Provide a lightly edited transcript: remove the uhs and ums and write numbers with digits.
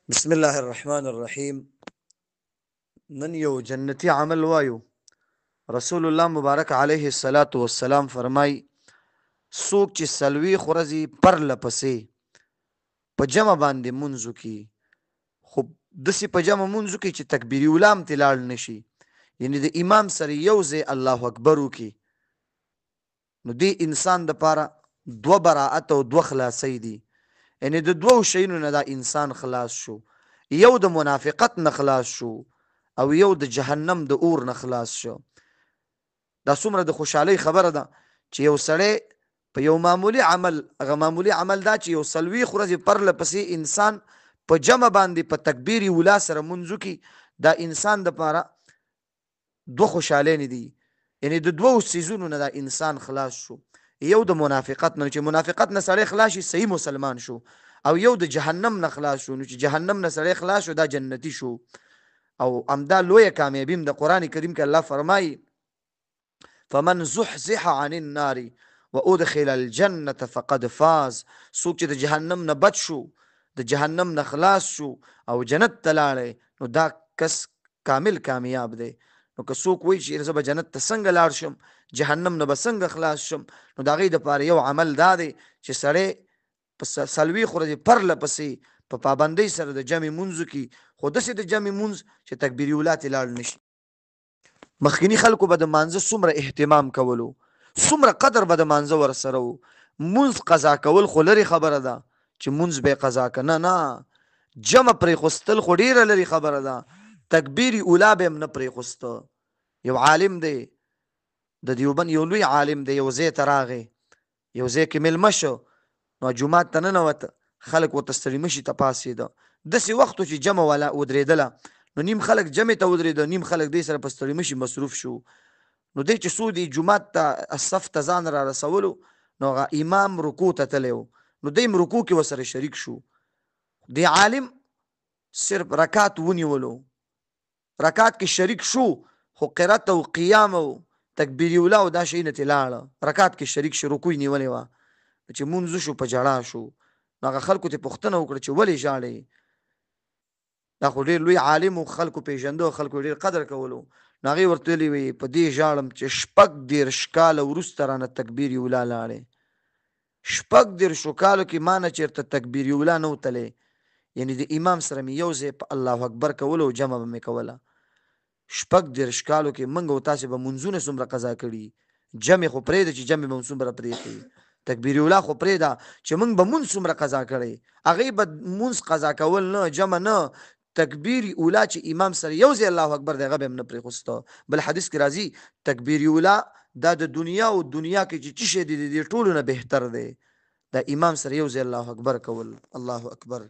بسم الله الرحمن الرحیم. نن یو جنتی عمل وایو. رسول الله مبارک علیه الصلاۃ والسلام فرمای څوک چې سلوي خورزي پر لپسې په جمع باندې منځو کی خو دسی په جمع منځو کی چې تکبیر اولام تلاړ نشي، یعنی د امام سره یو ځای الله اکبر وکي، نو دی انسان د پاره دو براءت او دو خلاصي دي. یعنی د دوو شیونو نه دا انسان خلاص شو، یو د منافقت نه خلاص شو او یو د جهنم د اور نه خلاص شو. دا څومره د خوشحالۍ خبره ده چې یو سړی په یو معمولی عمل، هغه معمولی عمل دا چې یو سلوي خورځي پرله پسې انسان په جمع باندې په تکبیر اولا سره منځو کې، دا انسان د پاره دو خوشحالۍ نه دي. یعنی د دوو سیزونو نه دا انسان خلاص شو، یو د منافقت نه چې منافقت نه سړی خلاص شي صحیح مسلمان شو، او یو د جهنم نه خلاص شو نو چې جهنم نه سړی خلاص شو دا جنتی شو. او امدا لویه کامیابیم د قران کریم کې الله فرمایي فمن زحزح عن النار وادخل الجنه فقد فاز. څوک چې د جهنم نه بچ شو، د جهنم نه خلاص شو او جنت ته لاړ، نو دا کس کامل کامیاب دی. نو که څوک وایي چې زه به جنت ته څنګه لاړ شم، جهنم نه به څنګه خلاص شم، نو د هغې دپاره یو عمل دا دی چې سړی په سلوي خورځې پرله پسې په پابندۍ سره د جمع منځو کې، خو داسې د جمع منځ چې تکبیر اولا ترې لاړ نشي. مخکینی خلکو به د مانځه څومره اهتمام کولو، څومره قدر به د مانځه ورسره و. منځ قضا کول خو لرې خبره ده چې منځ به قضا که نه، جمع پرېښودل خو ډېره لرې خبره ده. تکبیر اولا به هم نه پرېښوسته. یو عالم دی د دیوبند، یو لوی عالم دی، یو ځای ته راغی، یو ځای کې میلمه شو، نو جومات ته ننوته، خلک ورته ستړي مشي ته پاڅېده. داسې وخت چې جمع والا ودرېدله، نو نیم خلک جمع ته ودرېده، نیم خلک دې سره په ستړي مشي مصروف شو. نو دی چې څو دی جومات ته صف ته ځان را رسولو، نو هغه امام رکوع ته تللی و، نو دی هم رکوع کې ورسره شریک شو. دی عالم صرف رکات ونیولو، رکات کې شریک شو، خو قرات او قیام او تکبیر اولا او دا شی نه تلاړه، رکات کې شریک شو، رکوع نیولې وه. چې مونږ شو په جړا شو، نو هغه خلکو ته پوښتنه وکړه چې ولې ژاړئ؟ دا خو ډېر لوی عالم و، خلکو پیژنده، خلکو ډېر قدر کولو. نو هغې ورته ویلي وي په دې ژاړم چې 36 کاله وروسته رانه تکبیر اولا لاړې. 36 کالو کې ما نه چېرته تکبیر اولا نه وتلی، یعنی د امام سره مې یو ځای په الله اکبر کولو او جمع به مې کوله. 36 کالو کې موږ او تاسې به منځونه څومره قضا کړي، جمع خو پرېږده چې جمع به هم څومره پرېښي، تکبیر اولا خو پرېږده چې موږ به مونځ څومره قضا کړی، هغې به مونځ قضا کول نه، جمع نه، تکبیر اولا چې امام سره یو ځای الله اکبر دی هغه به هم نه پرېښوسته. بل حدیث کې راځي تکبیر اولا دا د دنیا او دنیا کې چې څه شی دی د ټولو نه بهتر دی، دا امام سره یو ځای الله اکبر کول. الله اکبر.